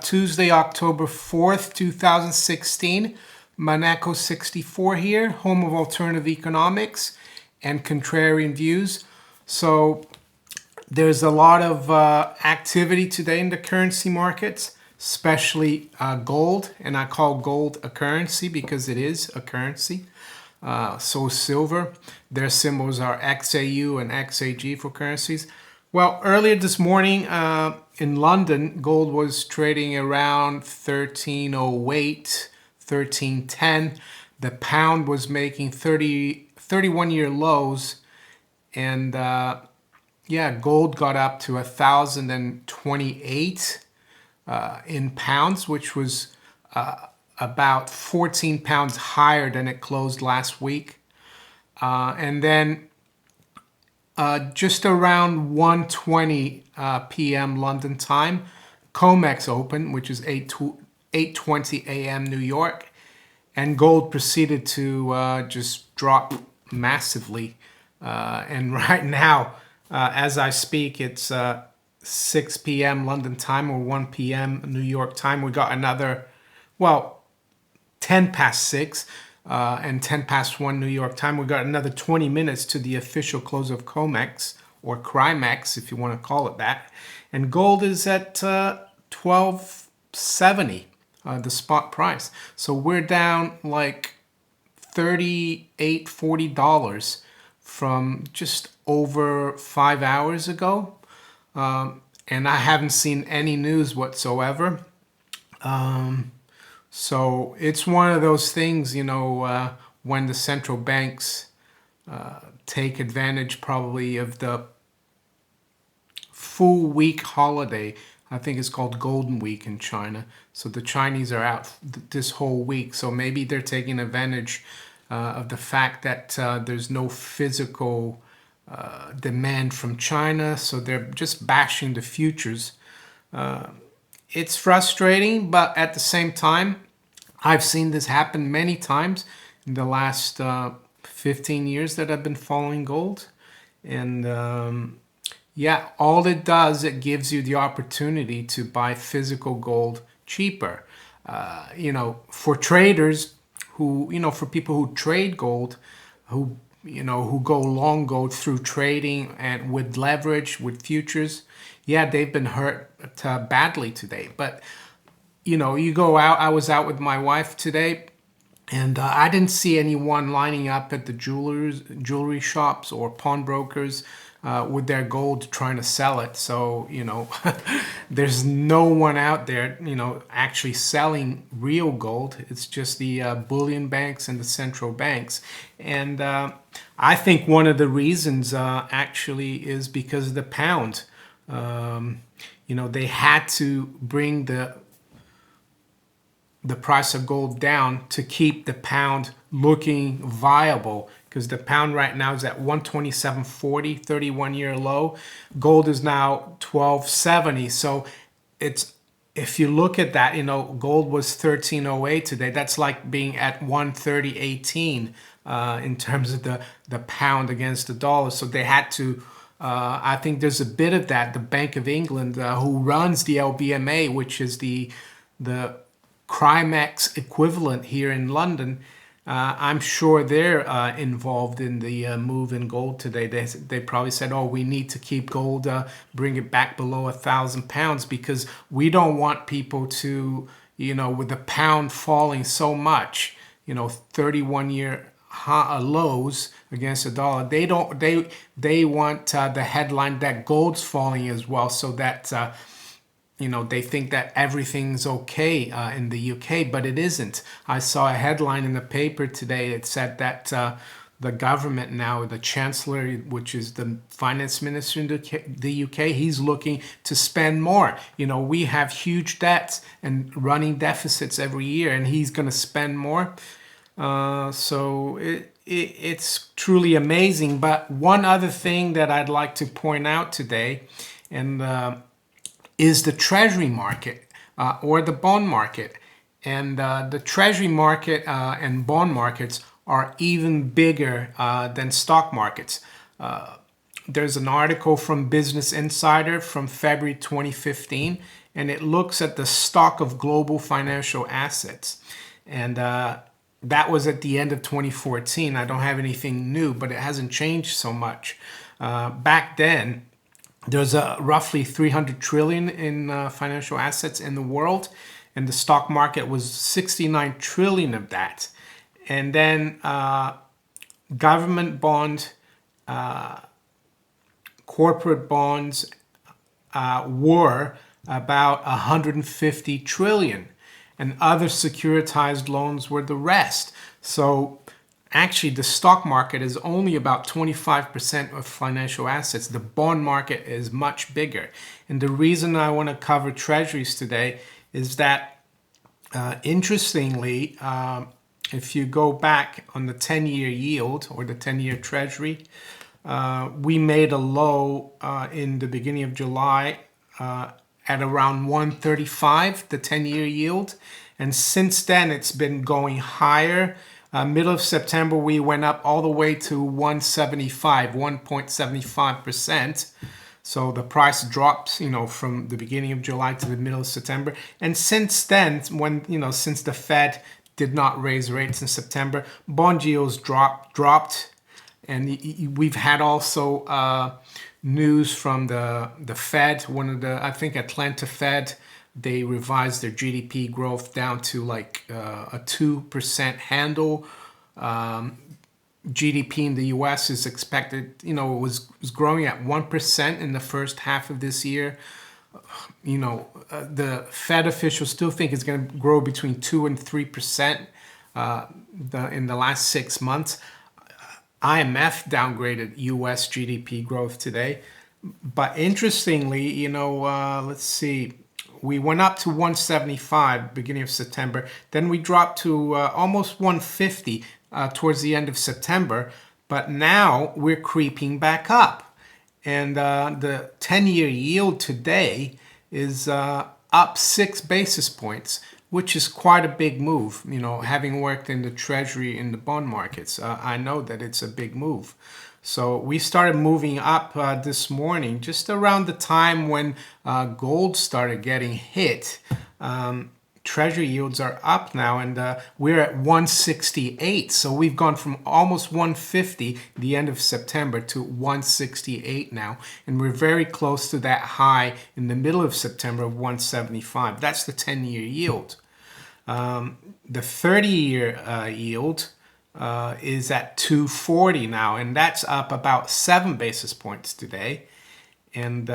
Tuesday, October 4th, 2016. Monaco 64 here, home of alternative economics and contrarian views. So there's a lot of activity today in the currency markets, especially gold. And I call gold a currency because it is a currency. So silver, their symbols are XAU and XAG for currencies. Well, earlier this morning in London, gold was trading around 1308, 1310. The pound was making 31-year lows. And yeah, gold got up to 1,028 in pounds, which was about 14 pounds higher than it closed last week. And then just around 1:20 p.m. London time, COMEX opened, which is 8:20 a.m. New York, and gold proceeded to just drop massively. And right now, as I speak, it's 6 p.m. London time or 1 p.m. New York time. We got another, well, 10 past 6 and 10 past 1 New York time. We got another 20 minutes to the official close of COMEX, or CRIMEX if you want to call it that. And gold is at 1270, the spot price. So we're down like $38-40 from just over 5 hours ago. And I haven't seen any news whatsoever. So it's one of those things, you know, when the central banks take advantage probably of the full week holiday. I think it's called Golden Week in China. So the Chinese are out this whole week. So maybe they're taking advantage of the fact that there's no physical demand from China. So they're just bashing the futures. It's frustrating, but at the same time, I've seen this happen many times in the last 15 years that I've been following gold. And yeah, all it does, it gives you the opportunity to buy physical gold cheaper. You know, for traders who, you know, for people who trade gold, who, you know, who go long gold through trading and with leverage, with futures, yeah, they've been hurt badly today. But, you know, you go out, I was out with my wife today, and I didn't see anyone lining up at the jewelry shops or pawnbrokers with their gold trying to sell it. So, you know, there's no one out there, you know, actually selling real gold. It's just the bullion banks and the central banks. And I think one of the reasons actually is because of the pound. You know, they had to bring the price of gold down to keep the pound looking viable, because the pound right now is at 127.40, 31-year low. Gold is now 1270. So it's, if you look at that, you know, gold was 1308 today. That's like being at 130.18 in terms of the pound against the dollar. So they had to, I think there's a bit of that. The Bank of England, who runs the LBMA, which is the CRIMEX equivalent here in London, I'm sure they're involved in the move in gold today. They probably said, oh, we need to keep gold, bring it back below £1,000, because we don't want people to, you know, with the pound falling so much, you know, 31-year lows against the dollar. They want the headline that gold's falling as well, so that you know, they think that everything's okay in the UK, but it isn't. I saw a headline in the paper today that said that the government now, the Chancellor, which is the finance minister in the UK, he's looking to spend more. You know, we have huge debts and running deficits every year, and he's going to spend more. So it's truly amazing. But one other thing that I'd like to point out today, and is the treasury market or the bond market. And the treasury market and bond markets are even bigger than stock markets. There's an article from Business Insider from February 2015, and it looks at the stock of global financial assets. And that was at the end of 2014. I don't have anything new, but it hasn't changed so much. Back then, there's roughly 300 trillion in financial assets in the world, and the stock market was 69 trillion of that. And then government bond, corporate bonds were about 150 trillion, and other securitized loans were the rest. So actually, the stock market is only about 25% of financial assets. The bond market is much bigger. And the reason I want to cover treasuries today is that, interestingly, if you go back on the 10-year yield or the 10-year treasury, we made a low in the beginning of July at around 135, the 10-year yield. And since then, it's been going higher. Middle of September, we went up all the way to 175, 1.75%. So the price drops, from the beginning of July to the middle of September. And since then, since the Fed did not raise rates in September, bond yields dropped. And we've had also news from the Fed. I think Atlanta Fed, they revised their GDP growth down to like a 2% handle. GDP in the US is expected, it was growing at 1% in the first half of this year. The Fed officials still think it's going to grow between 2 and 3% in the last 6 months. IMF downgraded US GDP growth today. But interestingly, let's see, we went up to 175 beginning of September. Then we dropped to almost 150 towards the end of September. But now we're creeping back up. And the 10-year yield today is up 6 basis points, which is quite a big move. Having worked in the treasury in the bond markets, I know that it's a big move. So we started moving up this morning, just around the time when gold started getting hit. Treasury yields are up now, and we're at 168. So we've gone from almost 150 the end of September to 168 now, and we're very close to that high in the middle of September of 175. That's the 10-year yield. The 30-year yield is at 240 now, and that's up about 7 basis points today. And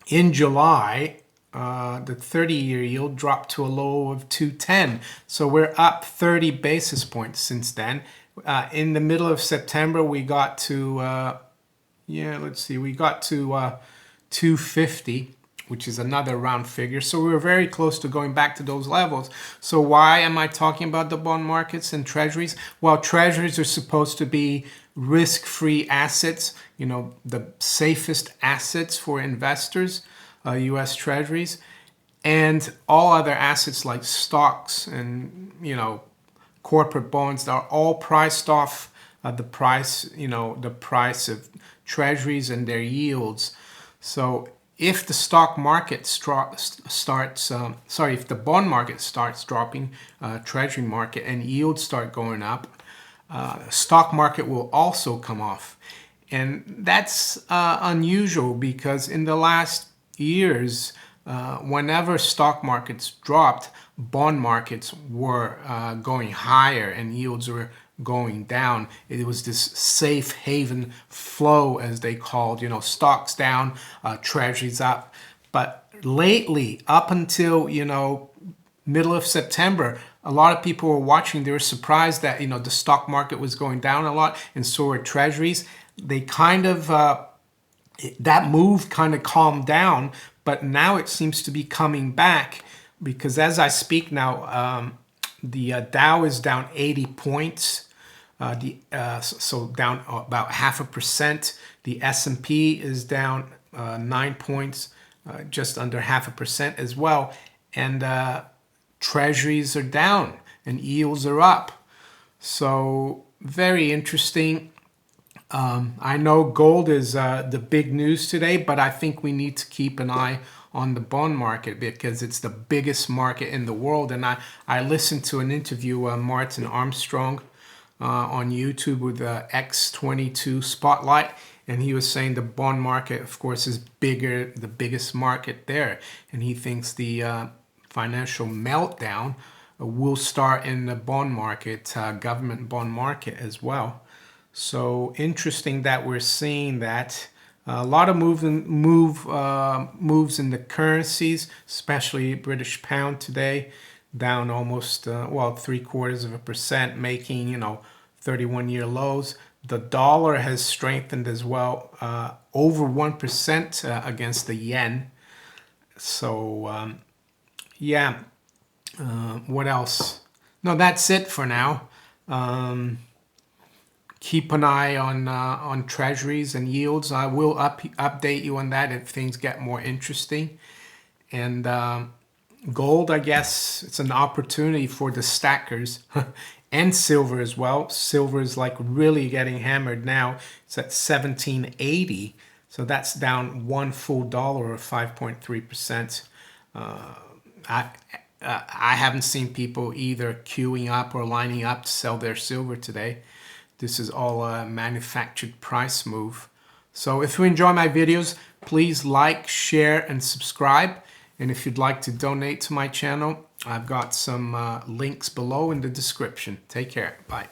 in July, the 30-year yield dropped to a low of 210. So we're up 30 basis points since then. In the middle of September, we got to, we got to 250, which is another round figure. So we were very close to going back to those levels. So why am I talking about the bond markets and treasuries? Well, treasuries are supposed to be risk-free assets, the safest assets for investors, U.S. treasuries, and all other assets like stocks and, corporate bonds are all priced off the price of treasuries and their yields. So if the stock market if the bond market starts dropping, treasury market and yields start going up, stock market will also come off. And that's unusual because in the last years, whenever stock markets dropped, bond markets were going higher and yields were going down. It was this safe haven flow, as they called, stocks down, treasuries up. But lately, up until, middle of September, a lot of people were watching. They were surprised that, the stock market was going down a lot, and so were treasuries. They kind of, that move kind of calmed down, but now it seems to be coming back because as I speak now, the Dow is down 80 points. So down about 0.5%. The S&P is down 9 points, just under 0.5% as well. And treasuries are down and yields are up. So very interesting. I know gold is the big news today, but I think we need to keep an eye on the bond market because it's the biggest market in the world. And I listened to an interview, Martin Armstrong, on YouTube with X22 Spotlight, and he was saying the bond market, of course, is bigger, the biggest market there, and he thinks the financial meltdown will start in the bond market, government bond market as well. So interesting that we're seeing that. A lot of moves in the currencies, especially British pound today, down almost, well, 0.75%, making, 31-year lows. The dollar has strengthened as well, over 1% against the yen. So, yeah. What else? No, that's it for now. Keep an eye on treasuries and yields. I will update you on that if things get more interesting. And gold, I guess, it's an opportunity for the stackers. And silver as well. Silver is like really getting hammered now. It's at 1780. So that's down $1 full or 5.3%. I haven't seen people either queuing up or lining up to sell their silver today. This is all a manufactured price move. So if you enjoy my videos, please like, share, and subscribe. And if you'd like to donate to my channel, I've got some links below in the description. Take care. Bye.